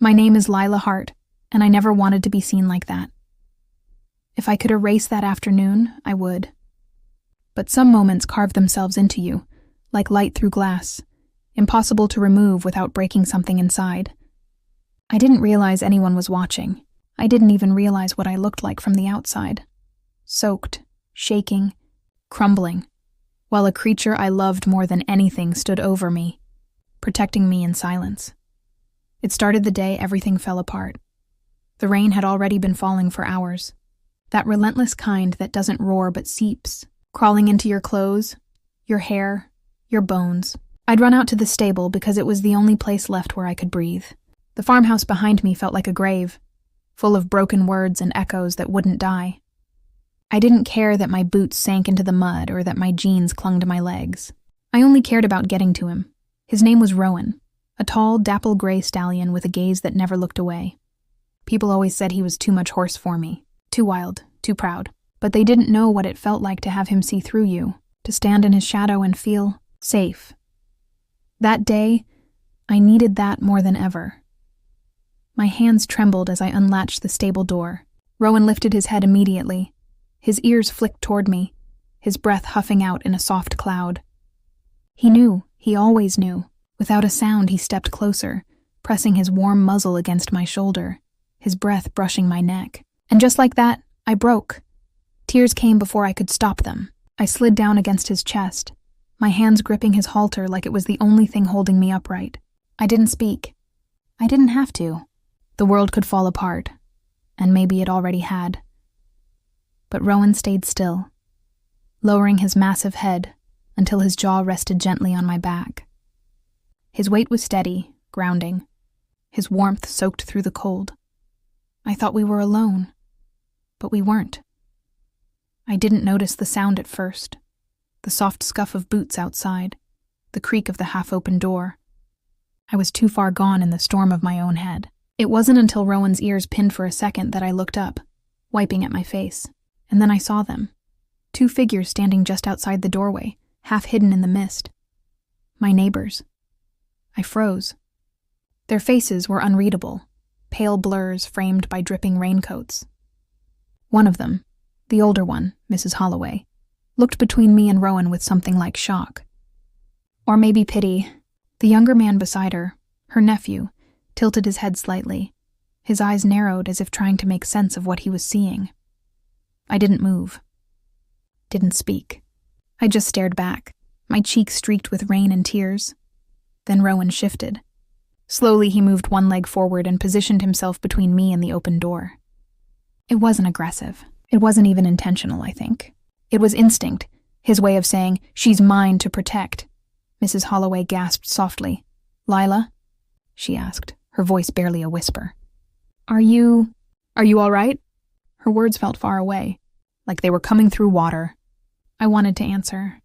My name is Lila Hart, and I never wanted to be seen like that. If I could erase that afternoon, I would. But some moments carve themselves into you, like light through glass, impossible to remove without breaking something inside. I didn't realize anyone was watching. I didn't even realize what I looked like from the outside. Soaked, shaking, crumbling, while a creature I loved more than anything stood over me, protecting me in silence. It started the day everything fell apart. The rain had already been falling for hours. That relentless kind that doesn't roar but seeps, crawling into your clothes, your hair, your bones. I'd run out to the stable because it was the only place left where I could breathe. The farmhouse behind me felt like a grave, full of broken words and echoes that wouldn't die. I didn't care that my boots sank into the mud or that my jeans clung to my legs. I only cared about getting to him. His name was Rowan, a tall, dapple gray stallion with a gaze that never looked away. People always said he was too much horse for me, too wild, too proud. But they didn't know what it felt like to have him see through you, to stand in his shadow and feel safe. That day, I needed that more than ever. My hands trembled as I unlatched the stable door. Rowan lifted his head immediately. His ears flicked toward me, his breath huffing out in a soft cloud. He knew, he always knew. Without a sound, he stepped closer, pressing his warm muzzle against my shoulder, his breath brushing my neck. And just like that, I broke. Tears came before I could stop them. I slid down against his chest, my hands gripping his halter like it was the only thing holding me upright. I didn't speak. I didn't have to. The world could fall apart, and maybe it already had. But Rowan stayed still, lowering his massive head until his jaw rested gently on my back. His weight was steady, grounding, his warmth soaked through the cold. I thought we were alone, but we weren't. I didn't notice the sound at first, the soft scuff of boots outside, the creak of the half-open door. I was too far gone in the storm of my own head. It wasn't until Rowan's ears pinned for a second that I looked up, wiping at my face, and then I saw them. 2 figures standing just outside the doorway, half hidden in the mist. My neighbors. I froze. Their faces were unreadable, pale blurs framed by dripping raincoats. One of them, the older one, Mrs. Holloway, looked between me and Rowan with something like shock. Or maybe pity. The younger man beside her, her nephew, tilted his head slightly, his eyes narrowed as if trying to make sense of what he was seeing. I didn't move. Didn't speak. I just stared back, my cheeks streaked with rain and tears. Then Rowan shifted. Slowly he moved one leg forward and positioned himself between me and the open door. It wasn't aggressive. It wasn't even intentional, I think. It was instinct, his way of saying, "She's mine to protect." Mrs. Holloway gasped softly. "Lila?" she asked, her voice barely a whisper. Are you all right?" Her words felt far away, like they were coming through water. I wanted to answer,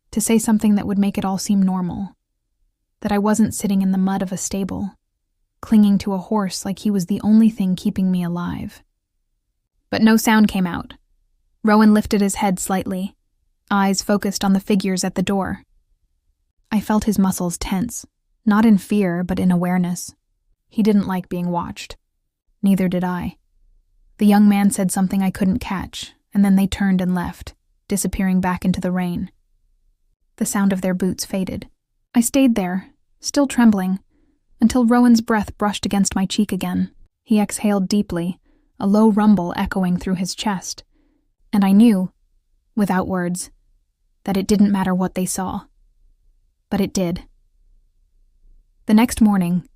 to say something that would make it all seem normal, that I wasn't sitting in the mud of a stable, clinging to a horse like he was the only thing keeping me alive. But no sound came out. Rowan lifted his head slightly, eyes focused on the figures at the door. I felt his muscles tense, not in fear but in awareness. He didn't like being watched. Neither did I. The young man said something I couldn't catch, and then they turned and left, disappearing back into the rain. The sound of their boots faded. I stayed there, still trembling, until Rowan's breath brushed against my cheek again. He exhaled deeply, a low rumble echoing through his chest, and I knew, without words, that it didn't matter what they saw. But it did. The next morning,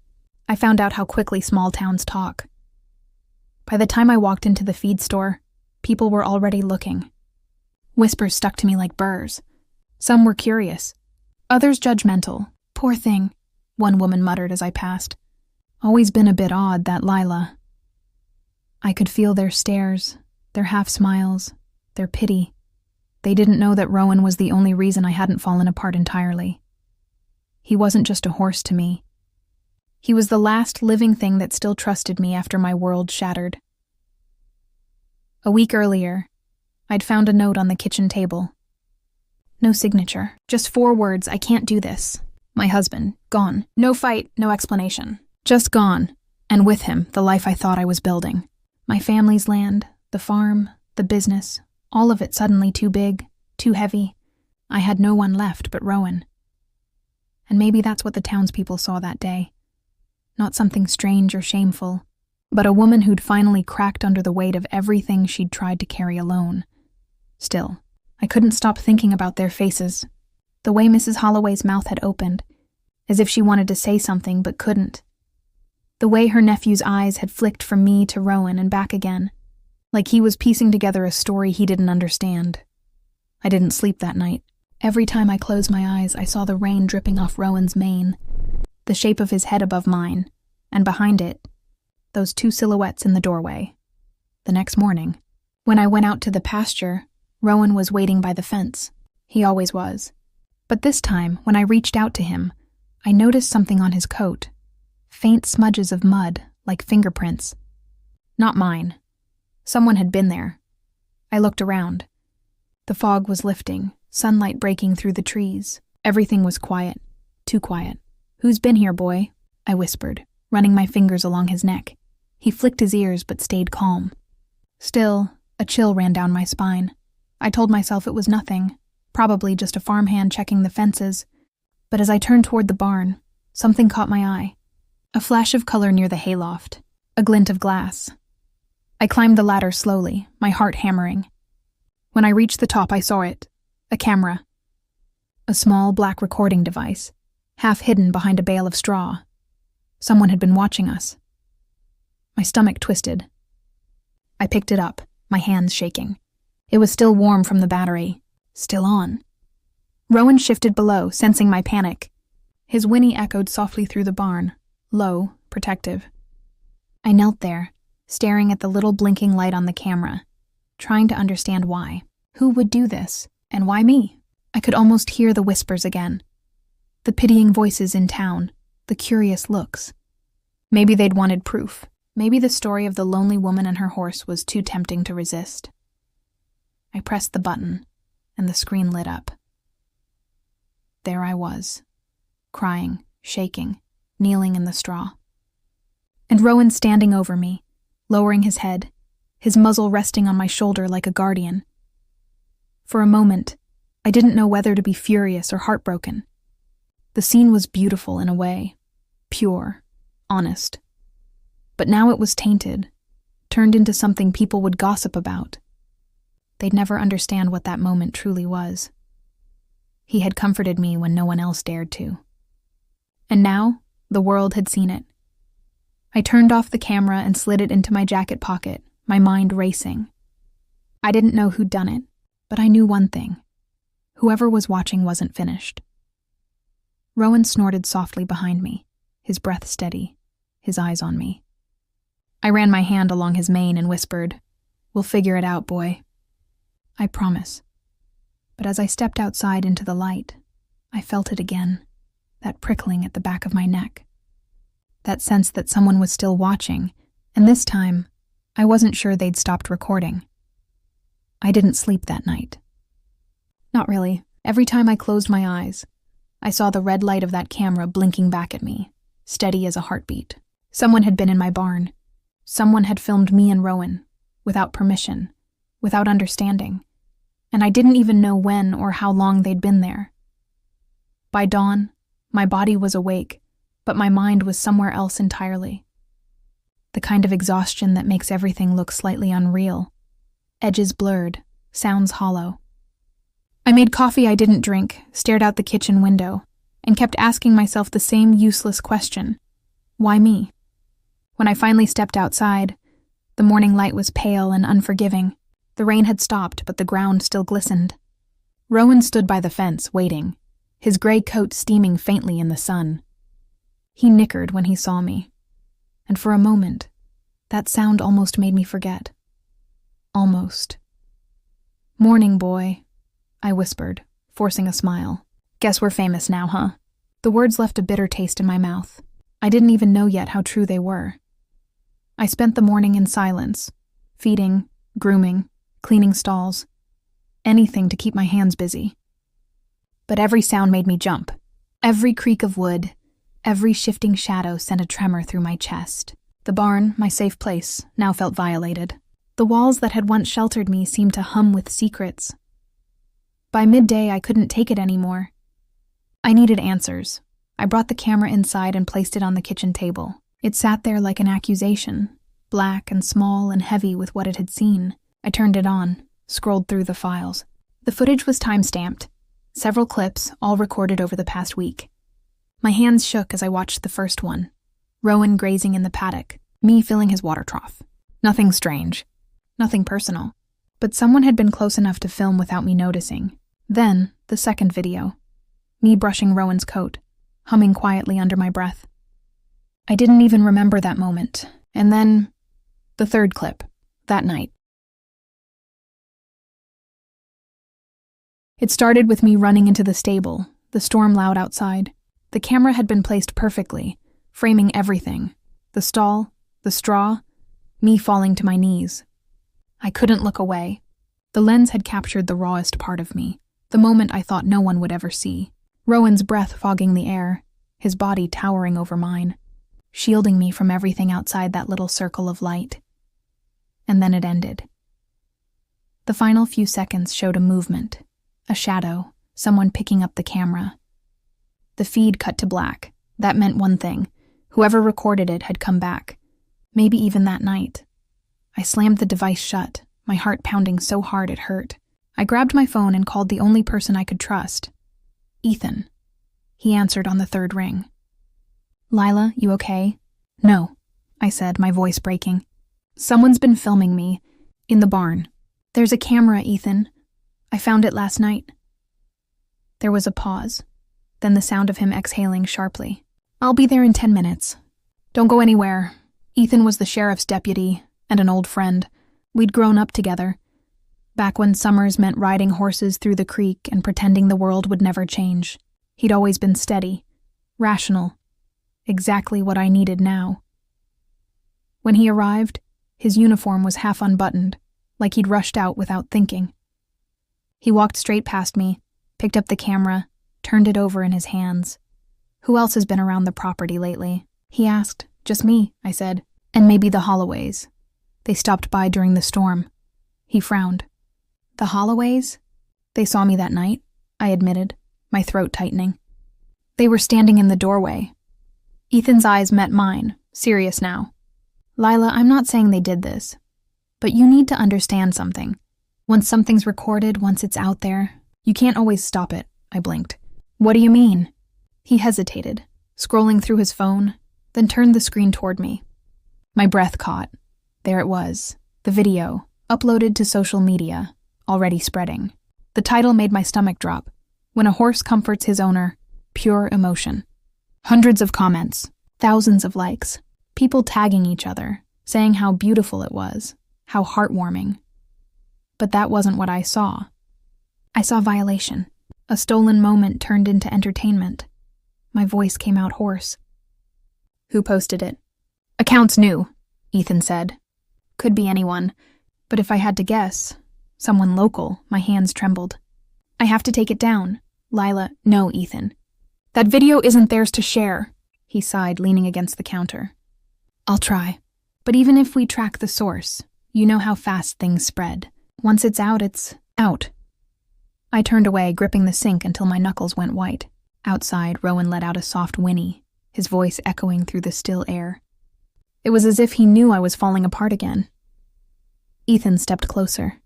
I found out how quickly small towns talk. By the time I walked into the feed store, people were already looking. Whispers stuck to me like burrs. Some were curious, others judgmental. "Poor thing," one woman muttered as I passed. "Always been a bit odd, that Lila." I could feel their stares, their half-smiles, their pity. They didn't know that Rowan was the only reason I hadn't fallen apart entirely. He wasn't just a horse to me. He was the last living thing that still trusted me after my world shattered. A week earlier, I'd found a note on the kitchen table. No signature, just 4 words: "I can't do this. My husband, gone. No fight, no explanation. Just gone." And with him, the life I thought I was building. My family's land, the farm, the business, all of it suddenly too big, too heavy. I had no one left but Rowan. And maybe that's what the townspeople saw that day. Not something strange or shameful, but a woman who'd finally cracked under the weight of everything she'd tried to carry alone. Still, I couldn't stop thinking about their faces, the way Mrs. Holloway's mouth had opened, as if she wanted to say something but couldn't. The way her nephew's eyes had flicked from me to Rowan and back again, like he was piecing together a story he didn't understand. I didn't sleep that night. Every time I closed my eyes, I saw the rain dripping off Rowan's mane, the shape of his head above mine, and behind it, those two silhouettes in the doorway. The next morning, when I went out to the pasture, Rowan was waiting by the fence. He always was. But this time, when I reached out to him, I noticed something on his coat. Faint smudges of mud, like fingerprints. Not mine. Someone had been there. I looked around. The fog was lifting, sunlight breaking through the trees. Everything was quiet. Too quiet. "Who's been here, boy?" I whispered, running my fingers along his neck. He flicked his ears but stayed calm. Still, a chill ran down my spine. I told myself it was nothing, probably just a farmhand checking the fences. But as I turned toward the barn, something caught my eye. A flash of color near the hayloft, a glint of glass. I climbed the ladder slowly, my heart hammering. When I reached the top, I saw it. A camera. A small black recording device, half hidden behind a bale of straw. Someone had been watching us. My stomach twisted. I picked it up, my hands shaking. It was still warm from the battery, still on. Rowan shifted below, sensing my panic. His whinny echoed softly through the barn, low, protective. I knelt there, staring at the little blinking light on the camera, trying to understand why. Who would do this, and why me? I could almost hear the whispers again. The pitying voices in town, the curious looks. Maybe they'd wanted proof. Maybe the story of the lonely woman and her horse was too tempting to resist. I pressed the button, and the screen lit up. There I was, crying, shaking, kneeling in the straw. And Rowan standing over me, lowering his head, his muzzle resting on my shoulder like a guardian. For a moment, I didn't know whether to be furious or heartbroken. The scene was beautiful in a way, pure, honest. But now it was tainted, turned into something people would gossip about. They'd never understand what that moment truly was. He had comforted me when no one else dared to. And now, the world had seen it. I turned off the camera and slid it into my jacket pocket, my mind racing. I didn't know who'd done it, but I knew one thing. Whoever was watching wasn't finished. Rowan snorted softly behind me, his breath steady, his eyes on me. I ran my hand along his mane and whispered, "We'll figure it out, boy." I promise. But as I stepped outside into the light, I felt it again, that prickling at the back of my neck. That sense that someone was still watching, and this time, I wasn't sure they'd stopped recording. I didn't sleep that night. Not really. Every time I closed my eyes, I saw the red light of that camera blinking back at me, steady as a heartbeat. Someone had been in my barn. Someone had filmed me and Rowan, without permission, without understanding, and I didn't even know when or how long they'd been there. By dawn, my body was awake, but my mind was somewhere else entirely. The kind of exhaustion that makes everything look slightly unreal. Edges blurred, sounds hollow. I made coffee I didn't drink, stared out the kitchen window, and kept asking myself the same useless question. Why me? When I finally stepped outside, the morning light was pale and unforgiving. The rain had stopped, but the ground still glistened. Rowan stood by the fence, waiting, his gray coat steaming faintly in the sun. He nickered when he saw me, and for a moment, that sound almost made me forget. Almost. "Morning, boy," I whispered, forcing a smile. "Guess we're famous now, huh?" The words left a bitter taste in my mouth. I didn't even know yet how true they were. I spent the morning in silence, feeding, grooming, cleaning stalls, anything to keep my hands busy. But every sound made me jump. Every creak of wood, every shifting shadow sent a tremor through my chest. The barn, my safe place, now felt violated. The walls that had once sheltered me seemed to hum with secrets. By midday, I couldn't take it anymore. I needed answers. I brought the camera inside and placed it on the kitchen table. It sat there like an accusation, black and small and heavy with what it had seen. I turned it on, scrolled through the files. The footage was time-stamped. Several clips, all recorded over the past week. My hands shook as I watched the first one. Rowan grazing in the paddock, me filling his water trough. Nothing strange. Nothing personal. But someone had been close enough to film without me noticing. Then, the second video. Me brushing Rowan's coat, humming quietly under my breath. I didn't even remember that moment. And then, the third clip, that night. It started with me running into the stable, the storm loud outside. The camera had been placed perfectly, framing everything. The stall, the straw, me falling to my knees. I couldn't look away. The lens had captured the rawest part of me, the moment I thought no one would ever see. Rowan's breath fogging the air, his body towering over mine, shielding me from everything outside that little circle of light. And then it ended. The final few seconds showed a movement, a shadow, someone picking up the camera. The feed cut to black. That meant one thing. Whoever recorded it had come back. Maybe even that night. I slammed the device shut, my heart pounding so hard it hurt. I grabbed my phone and called the only person I could trust. Ethan. He answered on the third ring. "Lila, you okay?" "No," I said, my voice breaking. "Someone's been filming me. In the barn. There's a camera, Ethan. I found it last night." There was a pause, then the sound of him exhaling sharply. "I'll be there in 10 minutes. Don't go anywhere." Ethan was the sheriff's deputy and an old friend. We'd grown up together. Back when summers meant riding horses through the creek and pretending the world would never change. He'd always been steady, rational, exactly what I needed now. When he arrived, his uniform was half unbuttoned, like he'd rushed out without thinking. He walked straight past me, picked up the camera, turned it over in his hands. "Who else has been around the property lately?" he asked. "Just me," I said. "And maybe the Holloways. They stopped by during the storm." He frowned. "The Holloways? They saw me that night," I admitted, my throat tightening. "They were standing in the doorway." Ethan's eyes met mine, serious now. "Lila, I'm not saying they did this, but you need to understand something. Once something's recorded, once it's out there, you can't always stop it," I blinked. "What do you mean?" He hesitated, scrolling through his phone, then turned the screen toward me. My breath caught. There it was, the video, uploaded to social media, already spreading. The title made my stomach drop. "When a Horse Comforts His Owner, Pure Emotion." Hundreds of comments, thousands of likes, people tagging each other, saying how beautiful it was, how heartwarming. But that wasn't what I saw. I saw violation, a stolen moment turned into entertainment. My voice came out hoarse. "Who posted it?" "Account's new," Ethan said. "Could be anyone, but if I had to guess, someone local." My hands trembled. "I have to take it down." "Lila, no, Ethan. That video isn't theirs to share," he sighed, leaning against the counter. "I'll try. But even if we track the source, you know how fast things spread. Once it's out, it's out." I turned away, gripping the sink until my knuckles went white. Outside, Rowan let out a soft whinny, his voice echoing through the still air. It was as if he knew I was falling apart again. Ethan stepped closer.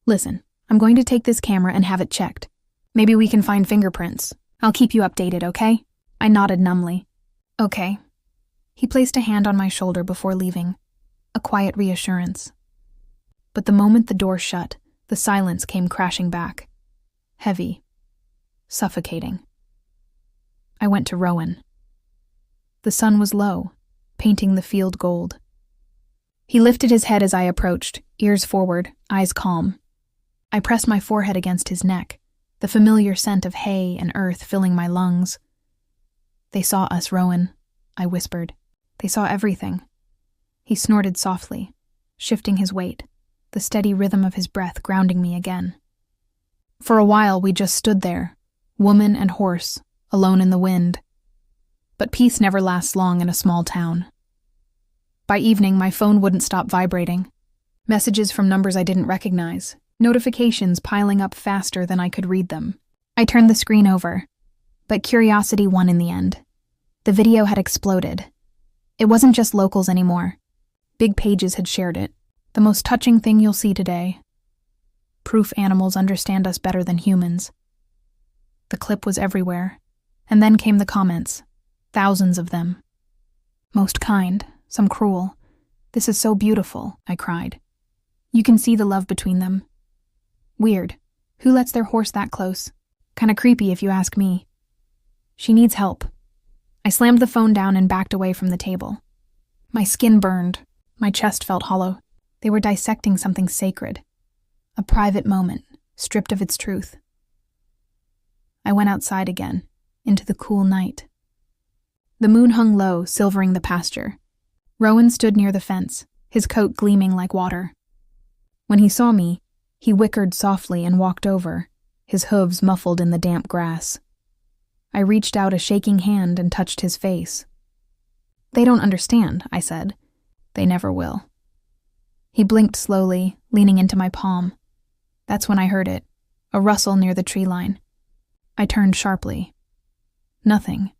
"Listen, I'm going to take this camera and have it checked. Maybe we can find fingerprints. I'll keep you updated, okay?" I nodded numbly. "Okay." He placed a hand on my shoulder before leaving, a quiet reassurance. But the moment the door shut, the silence came crashing back. Heavy. Suffocating. I went to Rowan. The sun was low, painting the field gold. He lifted his head as I approached, ears forward, eyes calm. I pressed my forehead against his neck, the familiar scent of hay and earth filling my lungs. "They saw us, Rowan," I whispered. "They saw everything." He snorted softly, shifting his weight, the steady rhythm of his breath grounding me again. For a while we just stood there, woman and horse, alone in the wind. But peace never lasts long in a small town. By evening, my phone wouldn't stop vibrating. Messages from numbers I didn't recognize, notifications piling up faster than I could read them. I turned the screen over, but curiosity won in the end. The video had exploded. It wasn't just locals anymore. Big pages had shared it. The most touching thing you'll see today. Proof animals understand us better than humans. The clip was everywhere, and then came the comments. Thousands of them. Most kind, some cruel. This is so beautiful, I cried. You can see the love between them. Weird. Who lets their horse that close? Kinda creepy if you ask me. She needs help. I slammed the phone down and backed away from the table. My skin burned. My chest felt hollow. They were dissecting something sacred. A private moment, stripped of its truth. I went outside again, into the cool night. The moon hung low, silvering the pasture. Rowan stood near the fence, his coat gleaming like water. When he saw me, he whickered softly and walked over, his hooves muffled in the damp grass. I reached out a shaking hand and touched his face. They don't understand, I said. They never will. He blinked slowly, leaning into my palm. That's when I heard it, a rustle near the tree line. I turned sharply. Nothing,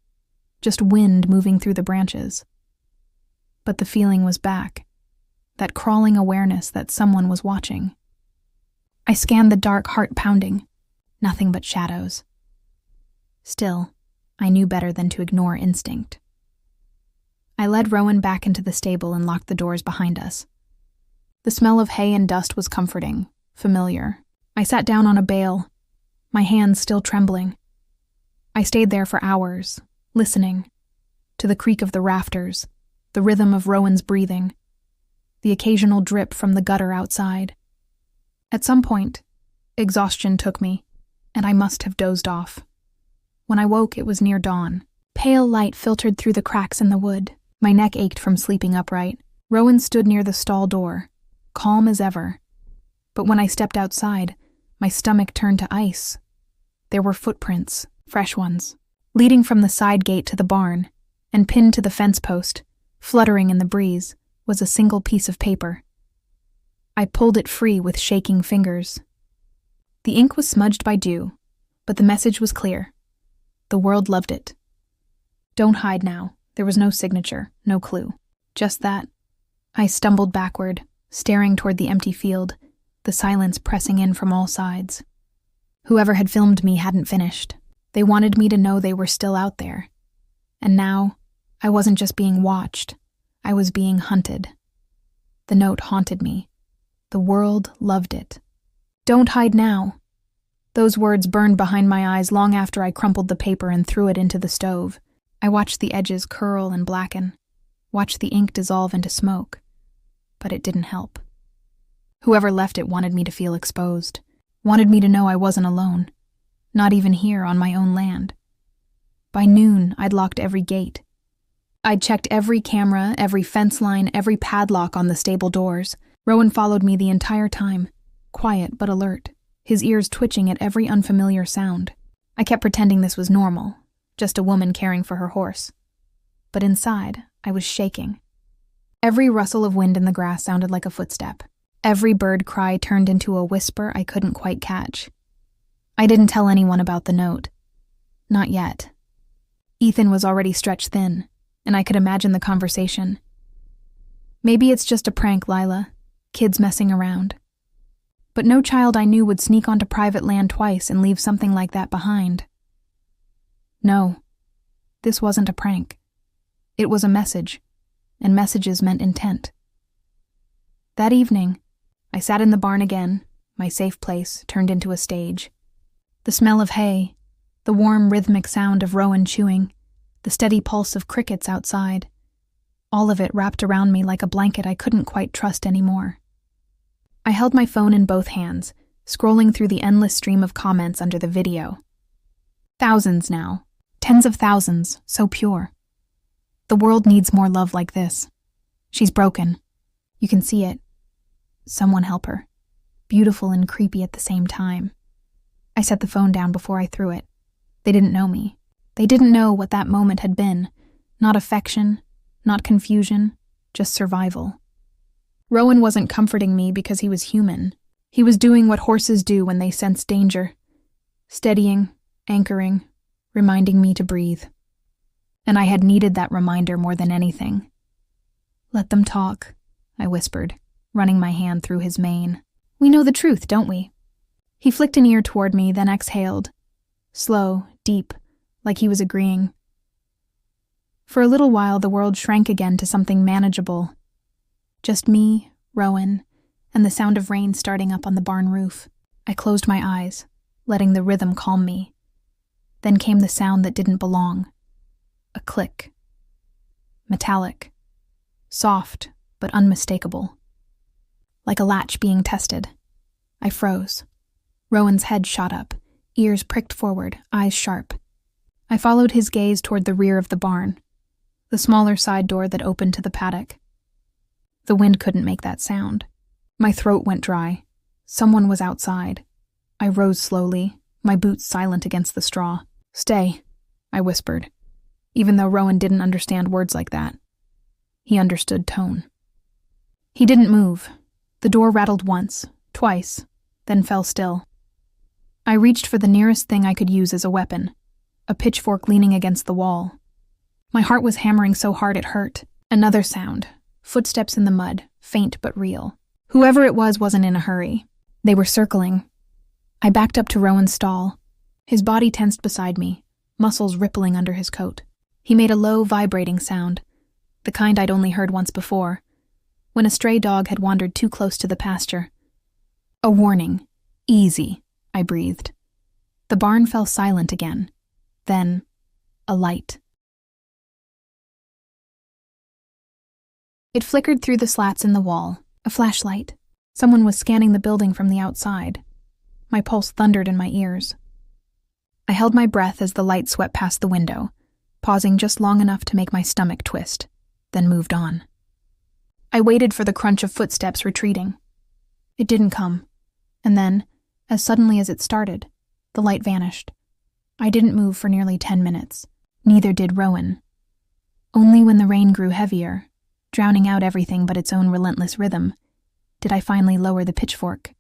just wind moving through the branches. But the feeling was back, that crawling awareness that someone was watching. I scanned the dark, heart pounding, nothing but shadows. Still, I knew better than to ignore instinct. I led Rowan back into the stable and locked the doors behind us. The smell of hay and dust was comforting, familiar. I sat down on a bale, my hands still trembling. I stayed there for hours, listening, to the creak of the rafters, the rhythm of Rowan's breathing, the occasional drip from the gutter outside. At some point, exhaustion took me, and I must have dozed off. When I woke, it was near dawn. Pale light filtered through the cracks in the wood. My neck ached from sleeping upright. Rowan stood near the stall door, calm as ever. But when I stepped outside, my stomach turned to ice. There were footprints, fresh ones, leading from the side gate to the barn, and pinned to the fence post, fluttering in the breeze, was a single piece of paper. I pulled it free with shaking fingers. The ink was smudged by dew, but the message was clear. The world loved it. Don't hide now. There was no signature, no clue. Just that. I stumbled backward, staring toward the empty field, the silence pressing in from all sides. Whoever had filmed me hadn't finished. They wanted me to know they were still out there. And now, I wasn't just being watched. I was being hunted. The note haunted me. The world loved it. Don't hide now. Those words burned behind my eyes long after I crumpled the paper and threw it into the stove. I watched the edges curl and blacken, watched the ink dissolve into smoke. But it didn't help. Whoever left it wanted me to feel exposed, wanted me to know I wasn't alone, not even here on my own land. By noon, I'd locked every gate. I'd checked every camera, every fence line, every padlock on the stable doors. Rowan followed me the entire time, quiet but alert, his ears twitching at every unfamiliar sound. I kept pretending this was normal, just a woman caring for her horse. But inside, I was shaking. Every rustle of wind in the grass sounded like a footstep. Every bird cry turned into a whisper I couldn't quite catch. I didn't tell anyone about the note. Not yet. Ethan was already stretched thin, and I could imagine the conversation. Maybe it's just a prank, Lila. Kids messing around. But no child I knew would sneak onto private land twice and leave something like that behind. No, this wasn't a prank. It was a message, and messages meant intent. That evening, I sat in the barn again, my safe place turned into a stage. The smell of hay, the warm rhythmic sound of Rowan chewing, the steady pulse of crickets outside, all of it wrapped around me like a blanket I couldn't quite trust anymore. I held my phone in both hands, scrolling through the endless stream of comments under the video. Thousands now, tens of thousands, so pure. The world needs more love like this. She's broken. You can see it. Someone help her. Beautiful and creepy at the same time. I set the phone down before I threw it. They didn't know me. They didn't know what that moment had been. Not affection, not confusion, just survival. Rowan wasn't comforting me because he was human. He was doing what horses do when they sense danger. Steadying, anchoring, reminding me to breathe. And I had needed that reminder more than anything. "Let them talk," I whispered, running my hand through his mane. "We know the truth, don't we?" He flicked an ear toward me, then exhaled. Slow, deep, like he was agreeing. For a little while, the world shrank again to something manageable. Just me, Rowan, and the sound of rain starting up on the barn roof. I closed my eyes, letting the rhythm calm me. Then came the sound that didn't belong. A click. Metallic. Soft, but unmistakable. Like a latch being tested. I froze. Rowan's head shot up, ears pricked forward, eyes sharp. I followed his gaze toward the rear of the barn, the smaller side door that opened to the paddock. The wind couldn't make that sound. My throat went dry. Someone was outside. I rose slowly, my boots silent against the straw. "Stay," I whispered, even though Rowan didn't understand words like that. He understood tone. He didn't move. The door rattled once, twice, then fell still. I reached for the nearest thing I could use as a weapon, a pitchfork leaning against the wall. My heart was hammering so hard it hurt. Another sound, footsteps in the mud, faint but real. Whoever it was wasn't in a hurry. They were circling. I backed up to Rowan's stall. His body tensed beside me, muscles rippling under his coat. He made a low, vibrating sound, the kind I'd only heard once before, when a stray dog had wandered too close to the pasture. A warning. Easy, I breathed. The barn fell silent again. Then, a light. It flickered through the slats in the wall, a flashlight. Someone was scanning the building from the outside. My pulse thundered in my ears. I held my breath as the light swept past the window, pausing just long enough to make my stomach twist, then moved on. I waited for the crunch of footsteps retreating. It didn't come, and then, as suddenly as it started, the light vanished. I didn't move for nearly 10 minutes. Neither did Rowan. Only when the rain grew heavier, drowning out everything but its own relentless rhythm, did I finally lower the pitchfork.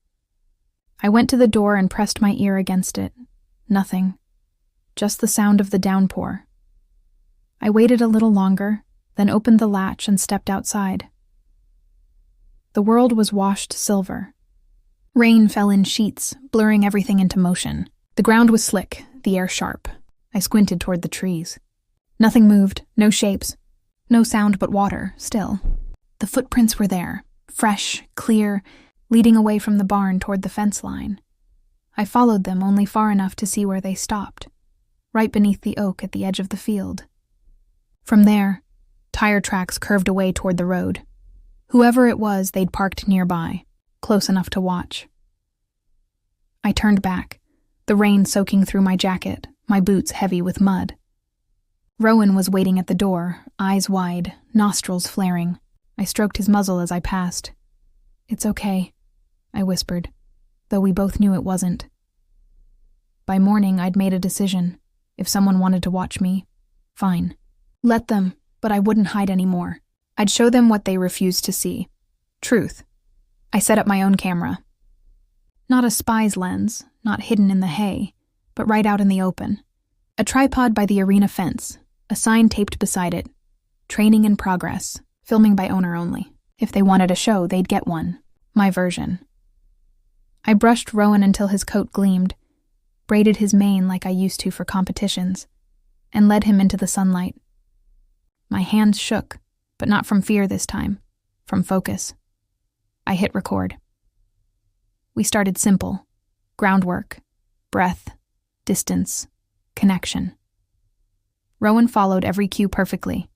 I went to the door and pressed my ear against it. Nothing. Just the sound of the downpour. I waited a little longer, then opened the latch and stepped outside. The world was washed silver. Rain fell in sheets, blurring everything into motion. The ground was slick, the air sharp. I squinted toward the trees. Nothing moved, no shapes. No sound but water, still. The footprints were there, fresh, clear, leading away from the barn toward the fence line. I followed them only far enough to see where they stopped, right beneath the oak at the edge of the field. From there, tire tracks curved away toward the road. Whoever it was, they'd parked nearby, close enough to watch. I turned back, the rain soaking through my jacket, my boots heavy with mud. Rowan was waiting at the door, eyes wide, nostrils flaring. I stroked his muzzle as I passed. "It's okay," I whispered, though we both knew it wasn't. By morning, I'd made a decision. If someone wanted to watch me, fine. Let them, but I wouldn't hide anymore. I'd show them what they refused to see. Truth. I set up my own camera. Not a spy's lens, not hidden in the hay, but right out in the open. A tripod by the arena fence, a sign taped beside it. Training in progress, filming by owner only. If they wanted a show, they'd get one. My version. I brushed Rowan until his coat gleamed, braided his mane like I used to for competitions, and led him into the sunlight. My hands shook, but not from fear this time, from focus. I hit record. We started simple. Groundwork, breath, distance, connection. Rowan followed every cue perfectly,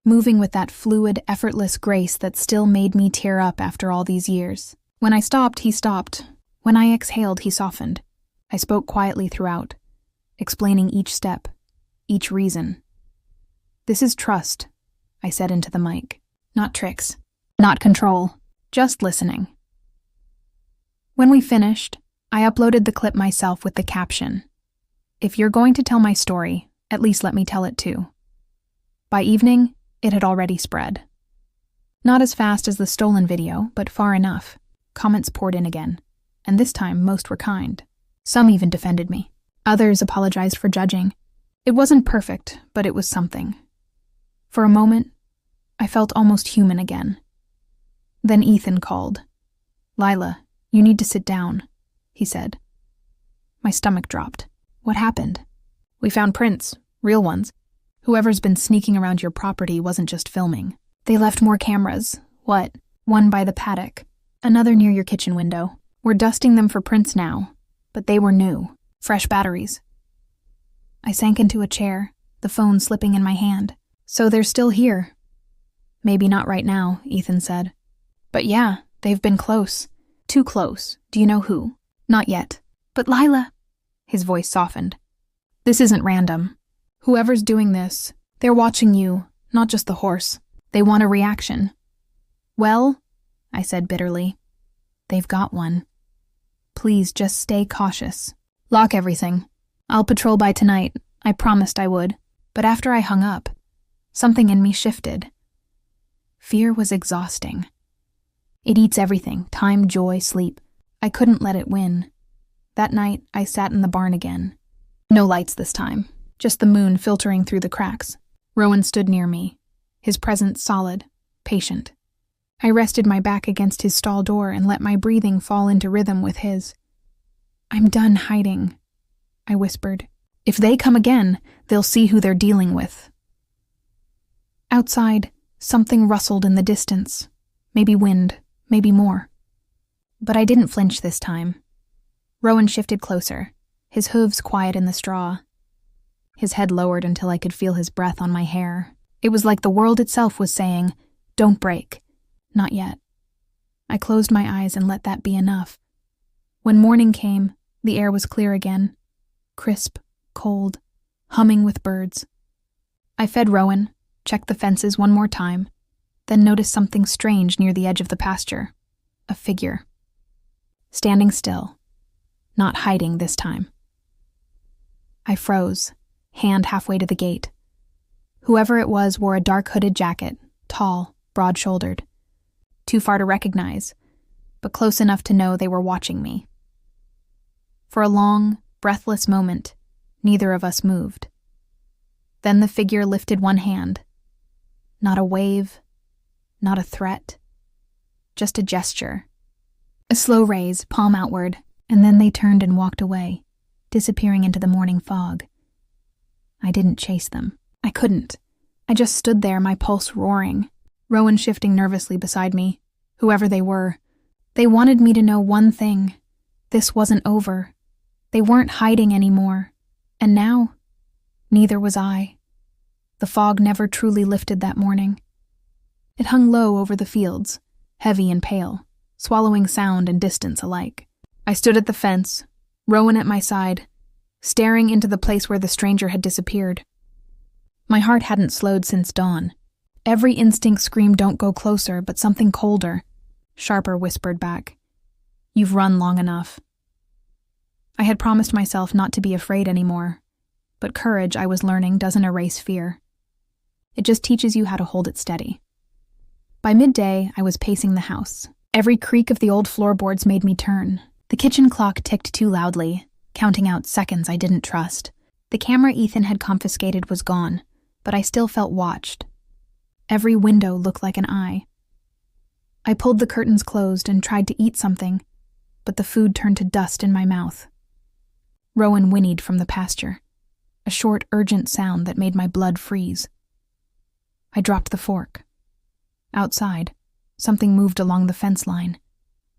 moving with that fluid, effortless grace that still made me tear up after all these years. When I stopped, he stopped. When I exhaled, he softened. I spoke quietly throughout, explaining each step, each reason. "This is trust," I said into the mic. "Not tricks, not control, just listening." When we finished, I uploaded the clip myself with the caption, "If you're going to tell my story, at least let me tell it too." By evening, it had already spread. Not as fast as the stolen video, but far enough. Comments poured in again, and this time most were kind. Some even defended me. Others apologized for judging. It wasn't perfect, but it was something. For a moment, I felt almost human again. Then Ethan called. "Lila, you need to sit down," he said. My stomach dropped. What happened? "We found prints, real ones. Whoever's been sneaking around your property wasn't just filming. They left more cameras." "What?" "One by the paddock, another near your kitchen window. We're dusting them for prints now, but they were new, fresh batteries." I sank into a chair, the phone slipping in my hand. "So they're still here?" "Maybe not right now," Ethan said. "But yeah, they've been close. Too close. Do you know who?" "Not yet." "But Lila," his voice softened. "This isn't random. Whoever's doing this, they're watching you, not just the horse. They want a reaction." "Well," I said bitterly, "they've got one. Please just stay cautious. Lock everything. I'll patrol by tonight. I promised I would." But after I hung up, something in me shifted. Fear was exhausting. It eats everything: time, joy, sleep. I couldn't let it win. That night, I sat in the barn again. No lights this time, just the moon filtering through the cracks. Rowan stood near me, his presence solid, patient. I rested my back against his stall door and let my breathing fall into rhythm with his. "I'm done hiding," I whispered. "If they come again, they'll see who they're dealing with." Outside, something rustled in the distance. Maybe wind, maybe more. But I didn't flinch this time. Rowan shifted closer, his hooves quiet in the straw. His head lowered until I could feel his breath on my hair. It was like the world itself was saying, "Don't break. Not yet." I closed my eyes and let that be enough. When morning came, the air was clear again, crisp, cold, humming with birds. I fed Rowan, checked the fences one more time, then noticed something strange near the edge of the pasture. A figure. Standing still. Not hiding this time. I froze, hand halfway to the gate. Whoever it was wore a dark hooded jacket, tall, broad-shouldered. Too far to recognize, but close enough to know they were watching me. For a long, breathless moment, neither of us moved. Then the figure lifted one hand. Not a wave, not a threat, just a gesture. A slow raise, palm outward, and then they turned and walked away, disappearing into the morning fog. I didn't chase them. I couldn't. I just stood there, my pulse roaring. Rowan shifting nervously beside me. Whoever they were. They wanted me to know one thing. This wasn't over. They weren't hiding anymore. And now, neither was I. The fog never truly lifted that morning. It hung low over the fields, heavy and pale, swallowing sound and distance alike. I stood at the fence, Rowan at my side, staring into the place where the stranger had disappeared. My heart hadn't slowed since dawn. Every instinct screamed, "Don't go closer," but something colder, sharper whispered back, "You've run long enough." I had promised myself not to be afraid anymore, but courage, I was learning, doesn't erase fear. It just teaches you how to hold it steady. By midday, I was pacing the house. Every creak of the old floorboards made me turn. The kitchen clock ticked too loudly, counting out seconds I didn't trust. The camera Ethan had confiscated was gone, but I still felt watched. Every window looked like an eye. I pulled the curtains closed and tried to eat something, but the food turned to dust in my mouth. Rowan whinnied from the pasture, a short, urgent sound that made my blood freeze. I dropped the fork. Outside, something moved along the fence line.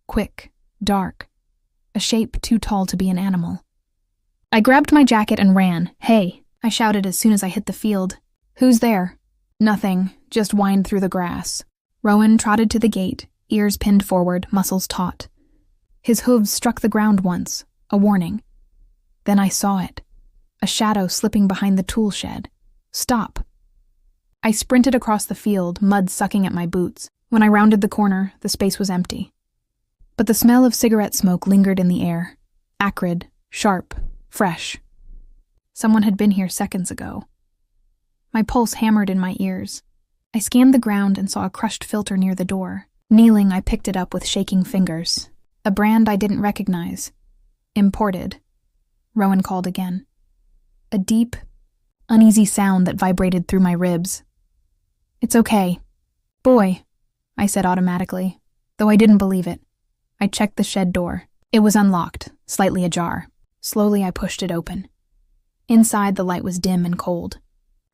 Quick, dark, a shape too tall to be an animal. I grabbed my jacket and ran. "Hey," I shouted as soon as I hit the field. "Who's there?" "Nothing, just whined through the grass." Rowan trotted to the gate, ears pinned forward, muscles taut. His hooves struck the ground once, a warning. Then I saw it, a shadow slipping behind the tool shed. "Stop." I sprinted across the field, mud sucking at my boots. When I rounded the corner, the space was empty. But the smell of cigarette smoke lingered in the air, acrid, sharp, fresh. Someone had been here seconds ago. My pulse hammered in my ears. I scanned the ground and saw a crushed filter near the door. Kneeling, I picked it up with shaking fingers. A brand I didn't recognize. Imported. Rowan called again. A deep, uneasy sound that vibrated through my ribs. It's okay. Boy, I said automatically, though I didn't believe it. I checked the shed door. It was unlocked, slightly ajar. Slowly, I pushed it open. Inside, the light was dim and cold.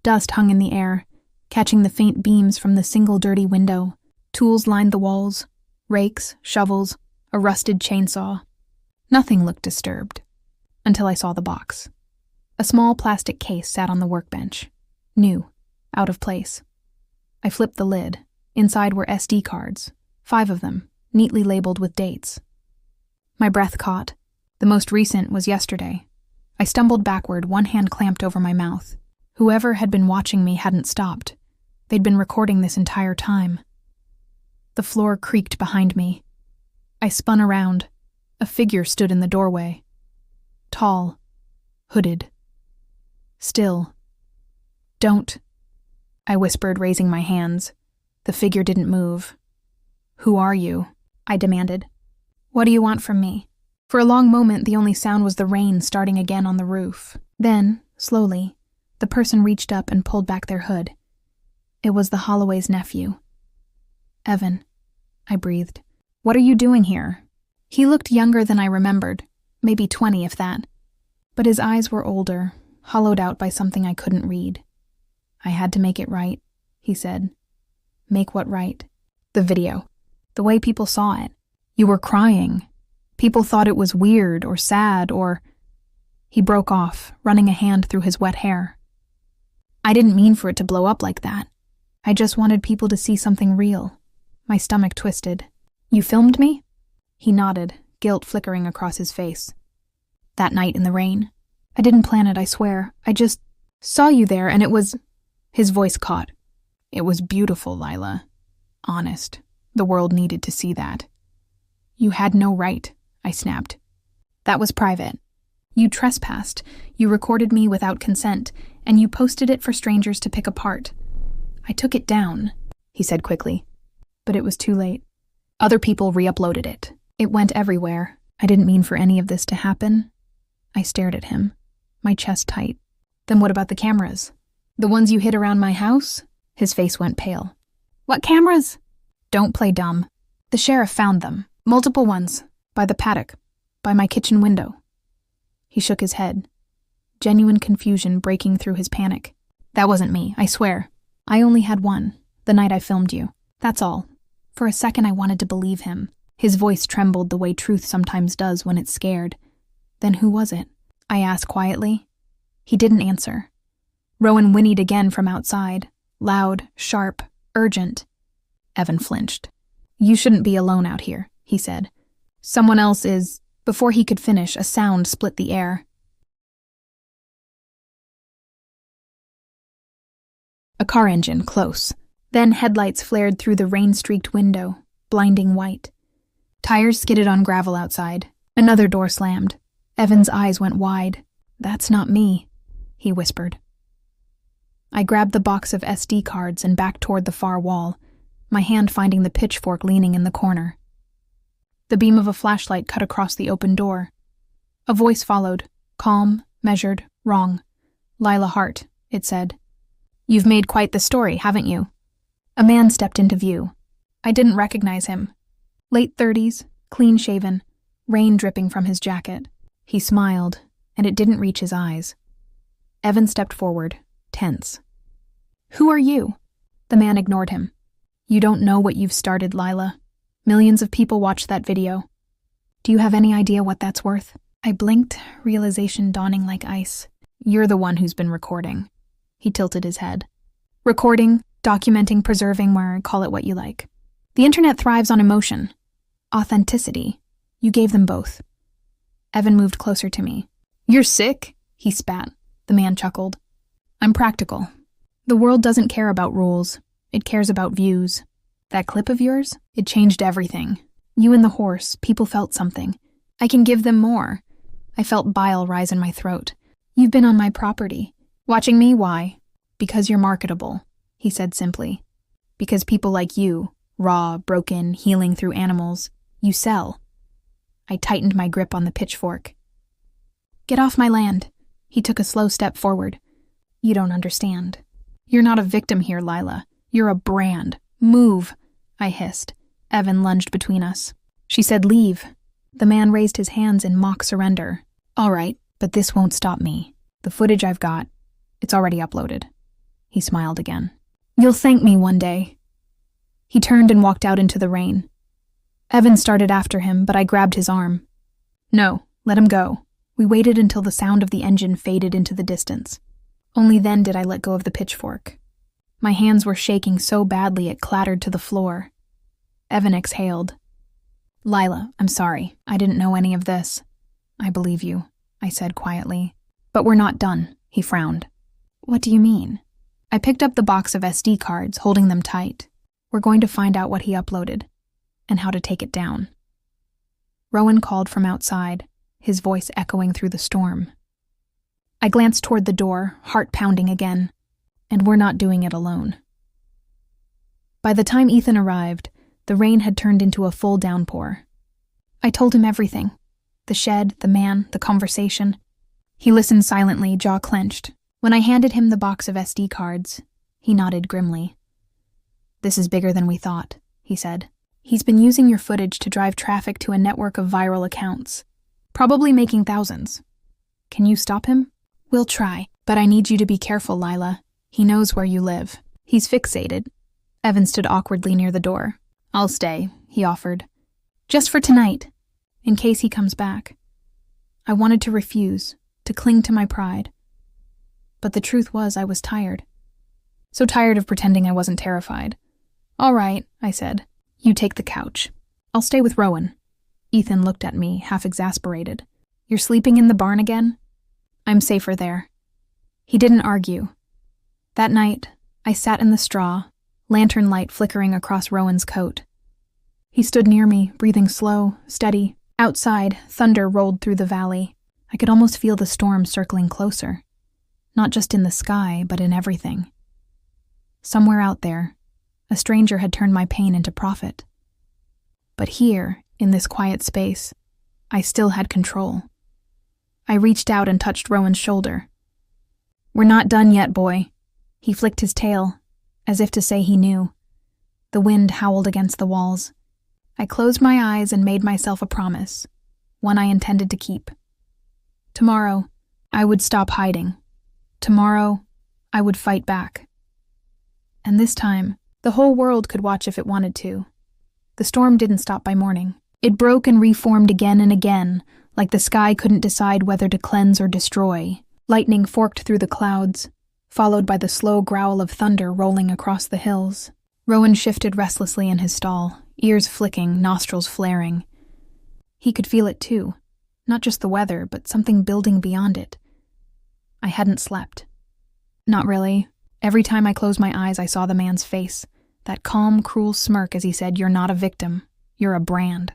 Dust hung in the air, catching the faint beams from the single dirty window. Tools lined the walls, rakes, shovels, a rusted chainsaw. Nothing looked disturbed, until I saw the box. A small plastic case sat on the workbench. New, out of place. I flipped the lid. Inside were SD cards, 5 of them, neatly labeled with dates. My breath caught. The most recent was yesterday. I stumbled backward, one hand clamped over my mouth. Whoever had been watching me hadn't stopped. They'd been recording this entire time. The floor creaked behind me. I spun around. A figure stood in the doorway. Tall, hooded. Still. Don't, I whispered, raising my hands. The figure didn't move. Who are you? I demanded. What do you want from me? For a long moment, the only sound was the rain starting again on the roof. Then, slowly, the person reached up and pulled back their hood. It was the Holloway's nephew. Evan, I breathed. What are you doing here? He looked younger than I remembered, maybe 20 if that. But his eyes were older, hollowed out by something I couldn't read. I had to make it right, he said. Make what right? The video. The way people saw it. You were crying. People thought it was weird or sad or... He broke off, running a hand through his wet hair. I didn't mean for it to blow up like that. I just wanted people to see something real. My stomach twisted. You filmed me? He nodded, guilt flickering across his face. That night in the rain. I didn't plan it, I swear. I just saw you there and it was... His voice caught. It was beautiful, Lila. Honest. The world needed to see that. You had no right, I snapped. That was private. You trespassed. You recorded me without consent, and you posted it for strangers to pick apart. I took it down, he said quickly. But it was too late. Other people re-uploaded it. It went everywhere. I didn't mean for any of this to happen. I stared at him, my chest tight. Then what about the cameras? The ones you hid around my house? His face went pale. What cameras? Don't play dumb. The sheriff found them. Multiple ones. By the paddock. By my kitchen window. He shook his head. Genuine confusion breaking through his panic. That wasn't me, I swear. I only had one. The night I filmed you. That's all. For a second I wanted to believe him. His voice trembled the way truth sometimes does when it's scared. Then who was it? I asked quietly. He didn't answer. Rowan whinnied again from outside. Loud, sharp, urgent. Evan flinched. You shouldn't be alone out here, he said. Someone else is... Before he could finish, a sound split the air. A car engine, close. Then headlights flared through the rain-streaked window, blinding white. Tires skidded on gravel outside. Another door slammed. Evan's eyes went wide. That's not me, he whispered. I grabbed the box of SD cards and backed toward the far wall, my hand finding the pitchfork leaning in the corner. The beam of a flashlight cut across the open door. A voice followed, calm, measured, wrong. Lila Hart, it said. You've made quite the story, haven't you? A man stepped into view. I didn't recognize him. Late 30s, clean-shaven, rain dripping from his jacket. He smiled, and it didn't reach his eyes. Evan stepped forward, tense. Who are you? The man ignored him. You don't know what you've started, Lila. Millions of people watched that video. Do you have any idea what that's worth? I blinked, realization dawning like ice. You're the one who's been recording. He tilted his head. Recording, documenting, preserving, call it what you like. The internet thrives on emotion. Authenticity. You gave them both. Evan moved closer to me. You're sick, he spat. The man chuckled. I'm practical. The world doesn't care about rules. It cares about views. That clip of yours? It changed everything. You and the horse, people felt something. I can give them more. I felt bile rise in my throat. You've been on my property. Watching me, why? Because you're marketable, he said simply. Because people like you, raw, broken, healing through animals, you sell. I tightened my grip on the pitchfork. Get off my land. He took a slow step forward. You don't understand. You're not a victim here, Lila. You're a brand. Move, I hissed. Evan lunged between us. She said, leave. The man raised his hands in mock surrender. All right, but this won't stop me. The footage I've got, it's already uploaded. He smiled again. You'll thank me one day. He turned and walked out into the rain. Evan started after him, but I grabbed his arm. No, let him go. We waited until the sound of the engine faded into the distance. Only then did I let go of the pitchfork. My hands were shaking so badly it clattered to the floor. Evan exhaled. Lila, I'm sorry. I didn't know any of this. I believe you, I said quietly. But we're not done, he frowned. What do you mean? I picked up the box of SD cards, holding them tight. We're going to find out what he uploaded, and how to take it down. Rowan called from outside, his voice echoing through the storm. I glanced toward the door, heart pounding again, and we're not doing it alone. By the time Ethan arrived, the rain had turned into a full downpour. I told him everything. The shed, the man, the conversation. He listened silently, jaw clenched. When I handed him the box of SD cards, he nodded grimly. This is bigger than we thought, he said. He's been using your footage to drive traffic to a network of viral accounts, probably making thousands. Can you stop him? We'll try, but I need you to be careful, Lila. He knows where you live. He's fixated. Evan stood awkwardly near the door. I'll stay, he offered. Just for tonight, in case he comes back. I wanted to refuse, to cling to my pride. But the truth was I was tired. So tired of pretending I wasn't terrified. All right, I said. You take the couch. I'll stay with Rowan. Ethan looked at me, half exasperated. You're sleeping in the barn again? I'm safer there. He didn't argue. That night, I sat in the straw, lantern light flickering across Rowan's coat. He stood near me, breathing slow, steady. Outside, thunder rolled through the valley. I could almost feel the storm circling closer. Not just in the sky, but in everything. Somewhere out there, a stranger had turned my pain into profit. But here, in this quiet space, I still had control. I reached out and touched Rowan's shoulder. We're not done yet, boy. He flicked his tail, as if to say he knew. The wind howled against the walls. I closed my eyes and made myself a promise, one I intended to keep. Tomorrow, I would stop hiding. Tomorrow, I would fight back. And this time, the whole world could watch if it wanted to. The storm didn't stop by morning. It broke and reformed again and again, like the sky couldn't decide whether to cleanse or destroy. Lightning forked through the clouds, followed by the slow growl of thunder rolling across the hills. Rowan shifted restlessly in his stall, ears flicking, nostrils flaring. He could feel it too, not just the weather, but something building beyond it. I hadn't slept. Not really. Every time I closed my eyes, I saw the man's face, that calm, cruel smirk as he said, "You're not a victim. You're a brand."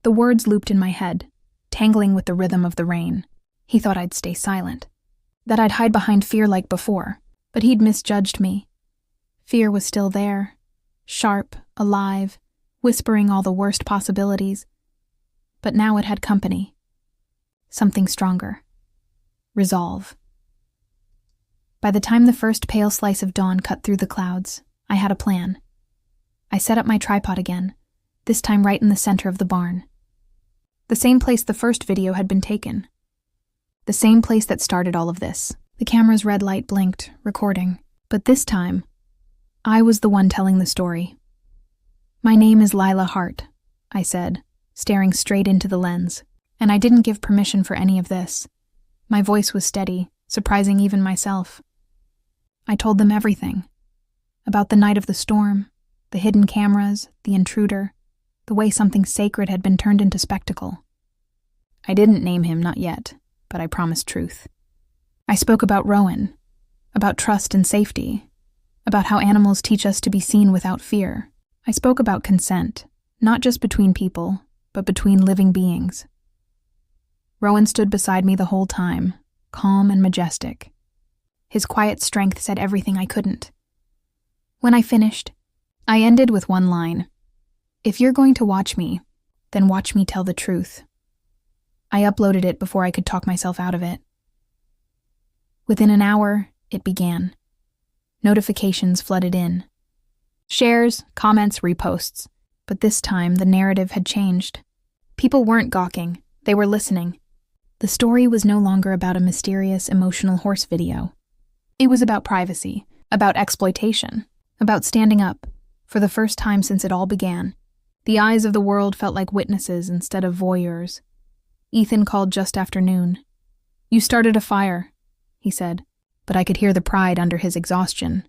The words looped in my head, tangling with the rhythm of the rain. He thought I'd stay silent, that I'd hide behind fear like before, but he'd misjudged me. Fear was still there, sharp, alive, whispering all the worst possibilities. But now it had company. Something stronger. Resolve. By the time the first pale slice of dawn cut through the clouds, I had a plan. I set up my tripod again, this time right in the center of the barn. The same place the first video had been taken. The same place that started all of this. The camera's red light blinked, recording. But this time, I was the one telling the story. My name is Lila Hart, I said, staring straight into the lens. And I didn't give permission for any of this. My voice was steady, surprising even myself. I told them everything. About the night of the storm, the hidden cameras, the intruder, the way something sacred had been turned into spectacle. I didn't name him, not yet, but I promised truth. I spoke about Rowan, about trust and safety, about how animals teach us to be seen without fear. I spoke about consent, not just between people, but between living beings. Rowan stood beside me the whole time, calm and majestic. His quiet strength said everything I couldn't. When I finished, I ended with one line. If you're going to watch me, then watch me tell the truth. I uploaded it before I could talk myself out of it. Within an hour, it began. Notifications flooded in. Shares, comments, reposts. But this time, the narrative had changed. People weren't gawking, they were listening. The story was no longer about a mysterious, emotional horse video. It was about privacy, about exploitation, about standing up, for the first time since it all began. The eyes of the world felt like witnesses instead of voyeurs. Ethan called just after noon. You started a fire, he said, but I could hear the pride under his exhaustion.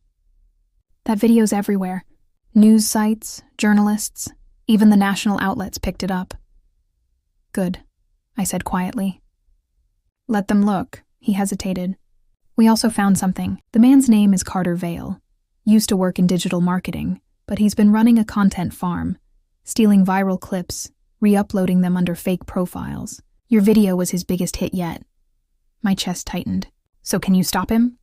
That video's everywhere. News sites, journalists, even the national outlets picked it up. Good, I said quietly. Let them look, he hesitated. We also found something. The man's name is Carter Vale. Used to work in digital marketing, but he's been running a content farm, stealing viral clips, re-uploading them under fake profiles. Your video was his biggest hit yet. My chest tightened. So can you stop him?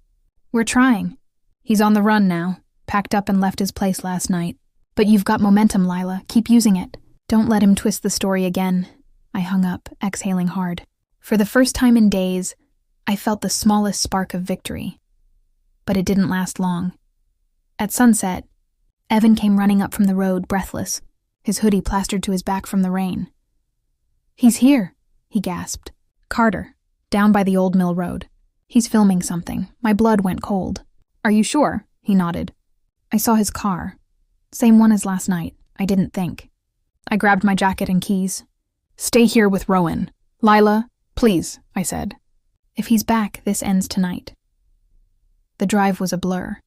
We're trying. He's on the run now, packed up and left his place last night. But you've got momentum, Lila. Keep using it. Don't let him twist the story again. I hung up, exhaling hard. For the first time in days, I felt the smallest spark of victory. But it didn't last long. At sunset, Evan came running up from the road, breathless, his hoodie plastered to his back from the rain. He's here, he gasped. Carter, down by the old mill road. He's filming something. My blood went cold. Are you sure? He nodded. I saw his car. Same one as last night. I didn't think. I grabbed my jacket and keys. Stay here with Rowan. Lila, please, I said. If he's back, this ends tonight. The drive was a blur.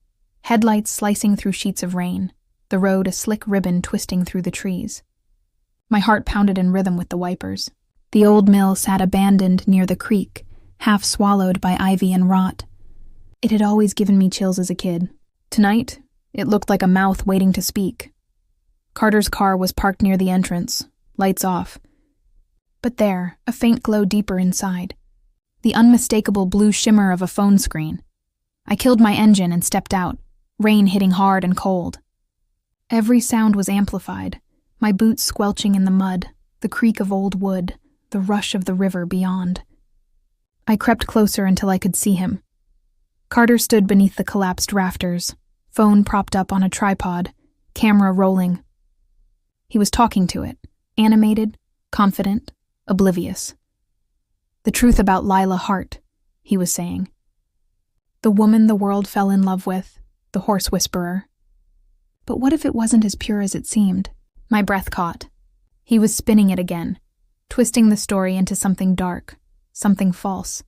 Headlights slicing through sheets of rain. The road a slick ribbon twisting through the trees. My heart pounded in rhythm with the wipers. The old mill sat abandoned near the creek, half swallowed by ivy and rot. It had always given me chills as a kid. Tonight, it looked like a mouth waiting to speak. Carter's car was parked near the entrance, lights off. But there, a faint glow deeper inside. The unmistakable blue shimmer of a phone screen. I killed my engine and stepped out, rain hitting hard and cold. Every sound was amplified, my boots squelching in the mud, the creak of old wood, the rush of the river beyond. I crept closer until I could see him. Carter stood beneath the collapsed rafters, phone propped up on a tripod, camera rolling. He was talking to it, animated, confident, oblivious. The truth about Lila Hart, he was saying. The woman the world fell in love with, the horse whisperer. But what if it wasn't as pure as it seemed? My breath caught. He was spinning it again, twisting the story into something dark, something false.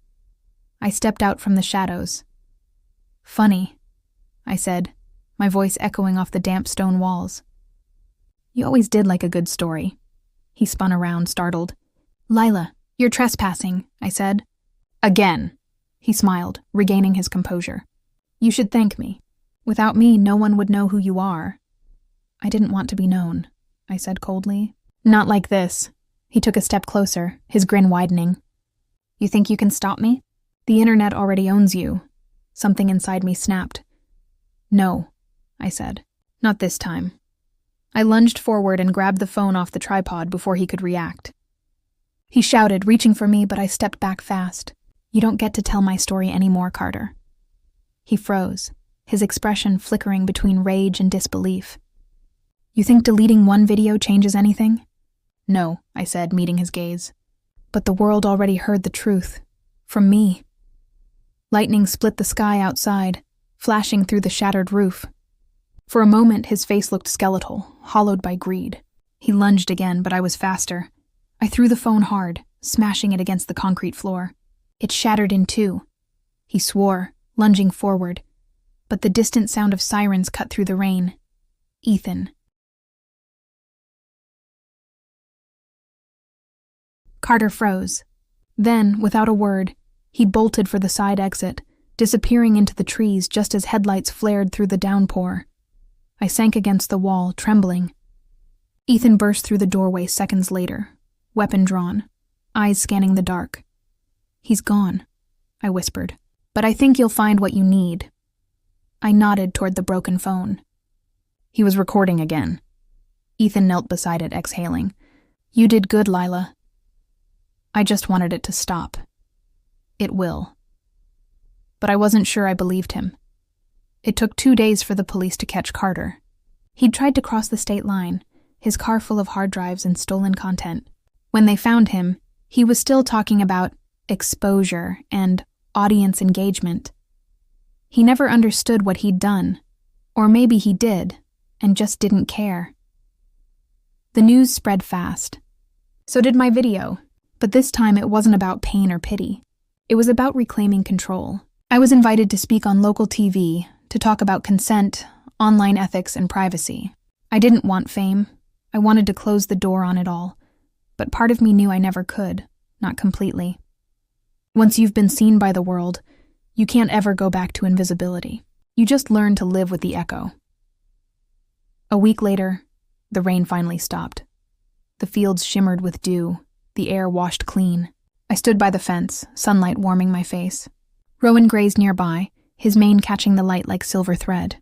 I stepped out from the shadows. Funny, I said, my voice echoing off the damp stone walls. You always did like a good story. He spun around, startled. Lila, you're trespassing, I said. Again, he smiled, regaining his composure. You should thank me. Without me, no one would know who you are. I didn't want to be known, I said coldly. Not like this. He took a step closer, his grin widening. You think you can stop me? The internet already owns you. Something inside me snapped. No, I said. Not this time. I lunged forward and grabbed the phone off the tripod before he could react. He shouted, reaching for me, but I stepped back fast. You don't get to tell my story anymore, Carter. He froze, his expression flickering between rage and disbelief. You think deleting one video changes anything? No, I said, meeting his gaze. But the world already heard the truth. From me. Lightning split the sky outside, flashing through the shattered roof. For a moment, his face looked skeletal, hollowed by greed. He lunged again, but I was faster. I threw the phone hard, smashing it against the concrete floor. It shattered in two. He swore, lunging forward, but the distant sound of sirens cut through the rain. Ethan. Carter froze. Then, without a word, he bolted for the side exit, disappearing into the trees just as headlights flared through the downpour. I sank against the wall, trembling. Ethan burst through the doorway seconds later, weapon drawn, eyes scanning the dark. He's gone, I whispered, but I think you'll find what you need. I nodded toward the broken phone. He was recording again. Ethan knelt beside it, exhaling. You did good, Lila. I just wanted it to stop. It will. But I wasn't sure I believed him. It took 2 days for the police to catch Carter. He'd tried to cross the state line, his car full of hard drives and stolen content. When they found him, he was still talking about exposure and audience engagement. He never understood what he'd done, or maybe he did, and just didn't care. The news spread fast. So did my video, but this time it wasn't about pain or pity. It was about reclaiming control. I was invited to speak on local TV, to talk about consent, online ethics, and privacy. I didn't want fame. I wanted to close the door on it all, but part of me knew I never could, not completely. Once you've been seen by the world, you can't ever go back to invisibility. You just learn to live with the echo. A week later, the rain finally stopped. The fields shimmered with dew, the air washed clean. I stood by the fence, sunlight warming my face. Rowan grazed nearby, his mane catching the light like silver thread.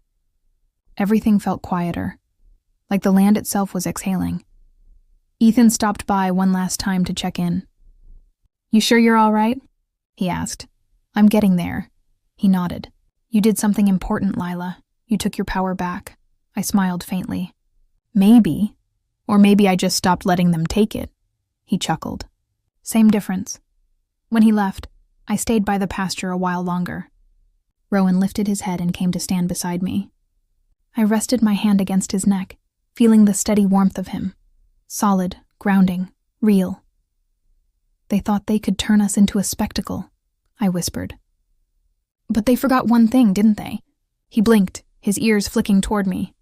Everything felt quieter, like the land itself was exhaling. Ethan stopped by one last time to check in. You sure you're all right? He asked. I'm getting there. He nodded. You did something important, Lila. You took your power back. I smiled faintly. Maybe. Or maybe I just stopped letting them take it. He chuckled. Same difference. When he left, I stayed by the pasture a while longer. Rowan lifted his head and came to stand beside me. I rested my hand against his neck, feeling the steady warmth of him. Solid, grounding, real. They thought they could turn us into a spectacle, I whispered. But they forgot one thing, didn't they? He blinked, his ears flicking toward me.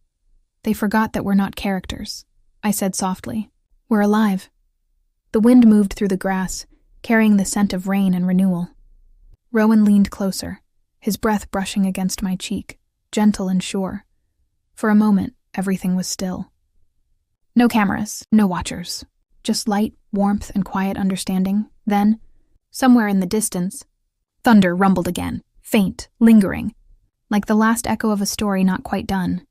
They forgot that we're not characters, I said softly. We're alive. The wind moved through the grass, carrying the scent of rain and renewal. Rowan leaned closer, his breath brushing against my cheek, gentle and sure. For a moment, everything was still. No cameras, no watchers. Just light, warmth, and quiet understanding. Then, somewhere in the distance, thunder rumbled again, faint, lingering, like the last echo of a story not quite done.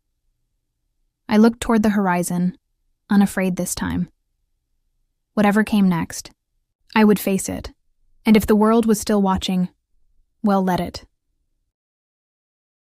I looked toward the horizon, unafraid this time. Whatever came next, I would face it, and if the world was still watching, well, let it.